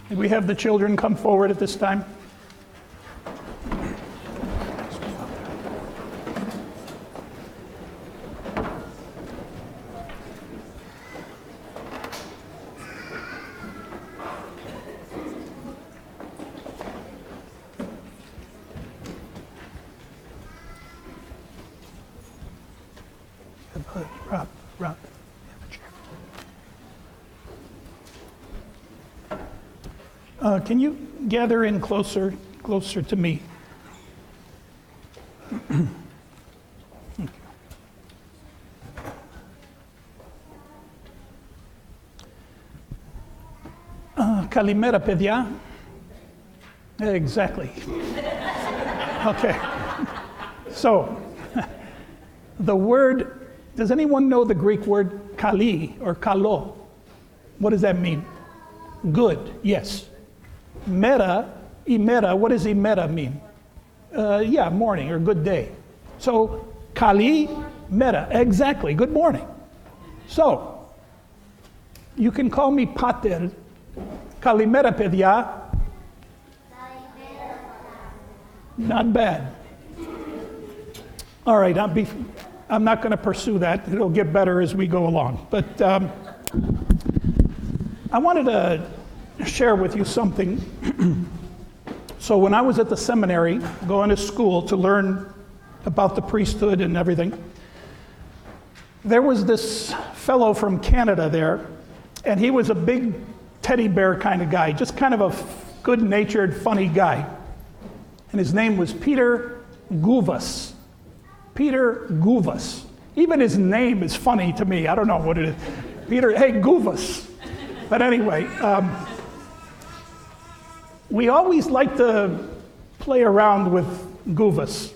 May we have the children come forward at this time? Rob. Can you gather in closer to me? Kalimera, παιδιά. Exactly. Okay. So, the word, does anyone know the Greek word kali or kalo? What does that mean? Good, yes. Mera, imera, what does imera mean? Morning or good day. So, kali, mera, exactly, good morning. So, you can call me pater. Kalimera, παιδιά. Not bad. All right, I'm not going to pursue that. It'll get better as we go along. But I wanted to share with you something. So when I was at the seminary, going to school to learn about the priesthood and everything, there was this fellow from Canada there, and he was a big teddy bear kind of guy, just kind of a good-natured, funny guy. And his name was Peter Guvas. Peter Guvas. Even his name is funny to me. I don't know what it is. Peter, hey, Guvas. But anyway, we always like to play around with Guvas.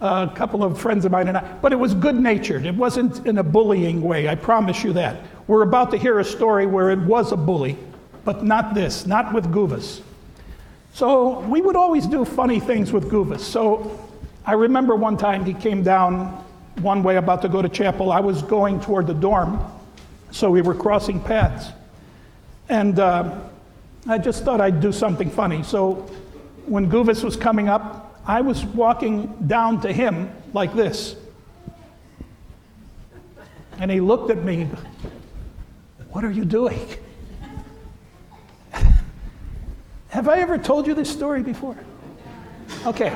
A couple of friends of mine and I, but it was good-natured. It wasn't in a bullying way, I promise you that. We're about to hear a story where it was a bully, but not this, not with Guvas. So we would always do funny things with Guvas. So I remember one time he came down one way about to go to chapel. I was going toward the dorm, so we were crossing paths. And I just thought I'd do something funny. So when Guvas was coming up, I was walking down to him like this. And he looked at me, "What are you doing?" Have I ever told you this story before? Okay.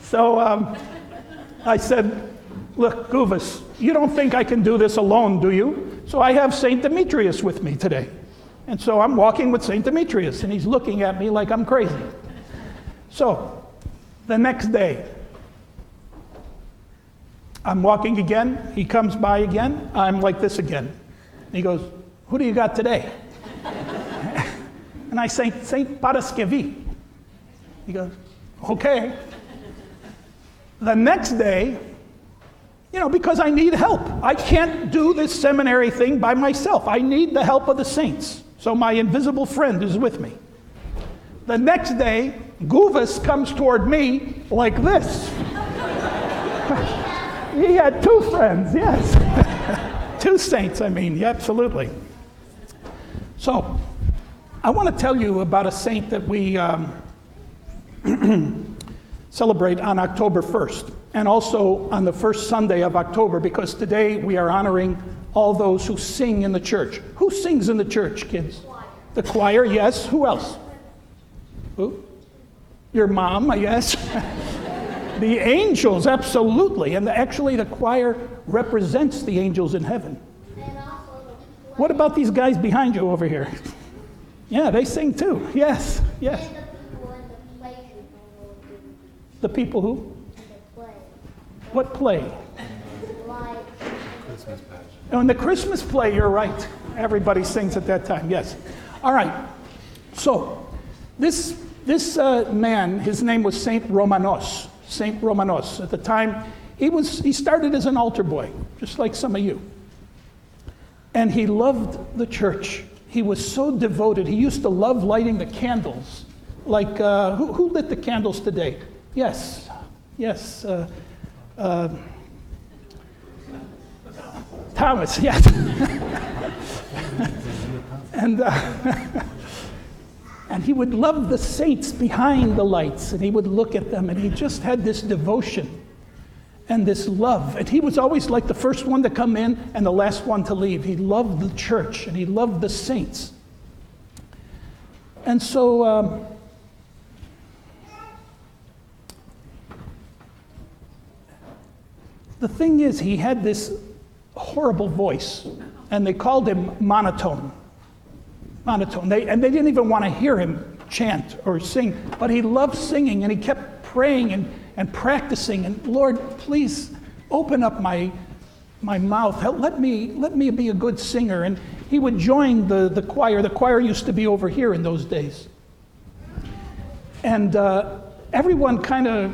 So I said, "Look, Guvas, you don't think I can do this alone, do you? So I have St. Demetrius with me today." And so I'm walking with St. Demetrius, and he's looking at me like I'm crazy. So the next day, I'm walking again. He comes by again. I'm like this again. He goes, "Who do you got today?" And I say, "St. Paraskevi." He goes, "Okay." The next day, because I need help. I can't do this seminary thing by myself. I need the help of the saints. So my invisible friend is with me. The next day, Guvas comes toward me like this. He had two friends, yes. Two saints, yeah, absolutely. So, I want to tell you about a saint that we celebrate on October 1st, and also on the first Sunday of October, because today we are honoring all those who sing in the church. Who sings in the church, kids? The choir, yes. Who else? Who? Your mom, yes. The angels, absolutely. And actually the choir represents the angels in heaven. What about these guys behind you over here? Yeah, they sing too. Yes. The people who? What play? Christmas pageant. Oh, in the Christmas play, you're right. Everybody sings at that time, yes. All right. So, this man, his name was Saint Romanos. Saint Romanos. At the time, he started as an altar boy, just like some of you. And he loved the church. He was so devoted. He used to love lighting the candles. Like, who lit the candles today? Yes. Thomas, yes. And, and he would love the saints behind the lights, and he would look at them, and he just had this devotion and this love. And he was always like the first one to come in and the last one to leave. He loved the church, and he loved the saints. And so the thing is, he had this horrible voice, and they called him monotone. Monotone. They didn't even want to hear him chant or sing, but he loved singing, and he kept praying and practicing. And Lord, please open up my mouth. Let me be a good singer. And he would join the choir. The choir used to be over here in those days. And everyone kind of,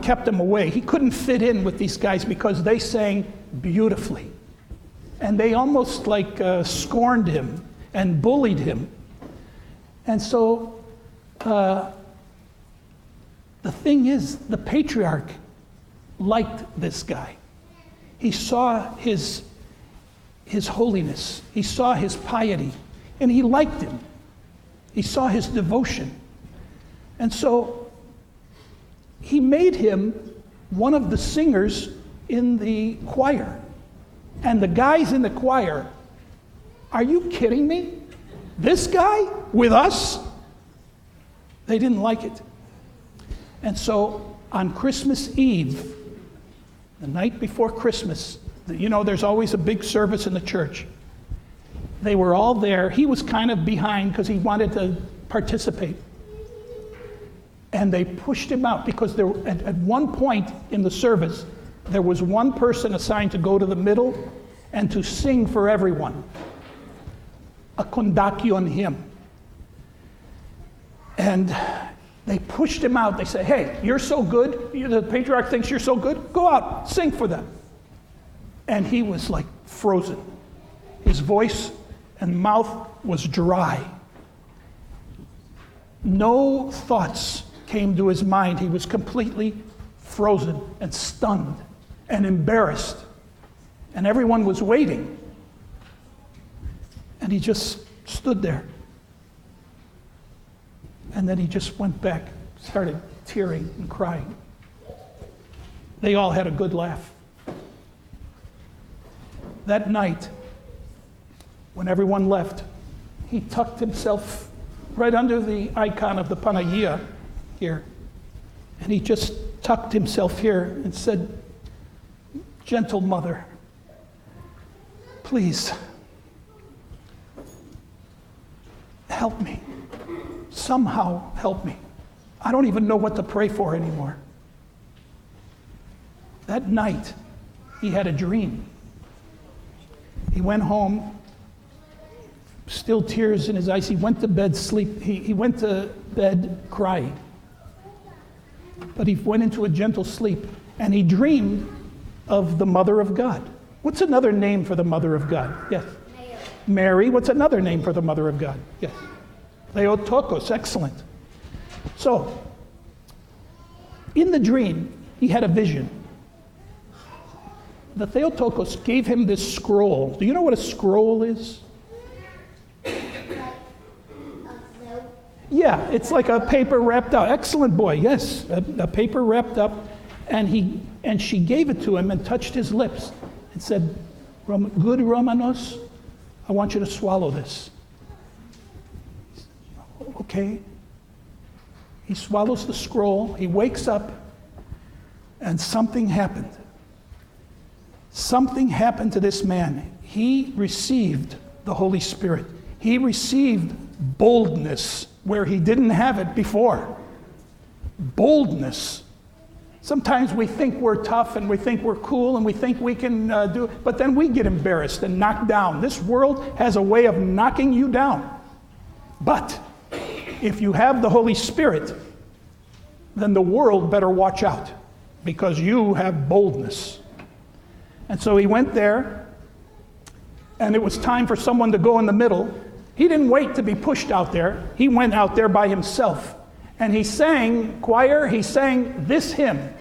kept him away. He couldn't fit in with these guys because they sang beautifully. And they almost like scorned him and bullied him. And so the thing is, the patriarch liked this guy. He saw his holiness. He saw his piety. And he liked him. He saw his devotion. And so he made him one of the singers in the choir. And the guys in the choir, are you kidding me? This guy with us? They didn't like it. And so on Christmas Eve, the night before Christmas, there's always a big service in the church. They were all there. He was kind of behind because he wanted to participate. And they pushed him out because at one point in the service, there was one person assigned to go to the middle and to sing for everyone. A kondakion hymn. And they pushed him out. They said, hey, you're so good. The patriarch thinks you're so good. Go out, sing for them. And he was like frozen. His voice and mouth was dry. No thoughts came to his mind. He was completely frozen and stunned and embarrassed. And everyone was waiting. And he just stood there. And then he just went back, started tearing and crying. They all had a good laugh. That night, when everyone left, he tucked himself right under the icon of the Panagia here. And he just tucked himself here and said, gentle mother, please, help me. Somehow help me. I don't even know what to pray for anymore. That night, he had a dream. He went home, still tears in his eyes. He went to bed sleep. He went to bed crying. But he went into a gentle sleep, and he dreamed of the Mother of God. What's another name for the Mother of God? Yes. Mary. What's another name for the Mother of God? Yes. Theotokos. Excellent. So, in the dream, he had a vision. The Theotokos gave him this scroll. Do you know what a scroll is? Yeah, it's like a paper wrapped up. Excellent boy, yes. A paper wrapped up. And she gave it to him and touched his lips and said, good Romanos, I want you to swallow this. Okay. He swallows the scroll. He wakes up, and something happened. Something happened to this man. He received the Holy Spirit. He received boldness where he didn't have it before. Boldness. Sometimes we think we're tough and we think we're cool and we think we can do it, but then we get embarrassed and knocked down. This world has a way of knocking you down. But if you have the Holy Spirit, then the world better watch out because you have boldness. And so he went there, and it was time for someone to go in the middle. He didn't wait to be pushed out there. He went out there by himself. And he sang, choir, he sang this hymn.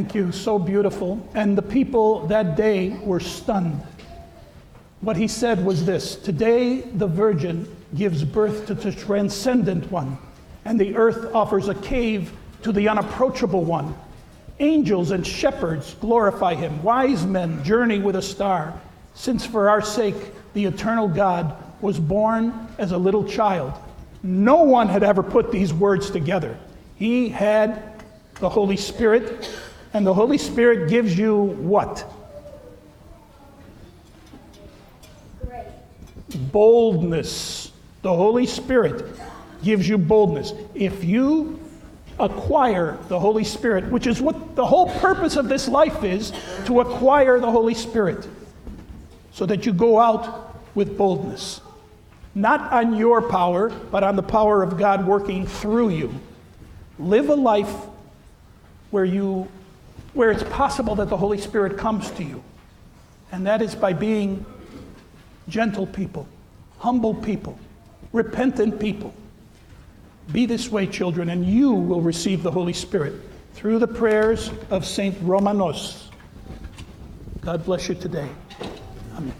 Thank you. So beautiful. And the people that day were stunned. What he said was this: today the Virgin gives birth to the transcendent one, and the earth offers a cave to the unapproachable one. Angels and shepherds glorify him. Wise men journey with a star, since for our sake the eternal God was born as a little child. No one had ever put these words together. He had the Holy Spirit, and the Holy Spirit gives you what? Boldness. The Holy Spirit gives you boldness. If you acquire the Holy Spirit, which is what the whole purpose of this life is, to acquire the Holy Spirit, so that you go out with boldness. Not on your power, but on the power of God working through you. Live a life where it's possible that the Holy Spirit comes to you. And that is by being gentle people, humble people, repentant people. Be this way, children, and you will receive the Holy Spirit through the prayers of Saint Romanos. God bless you today. Amen.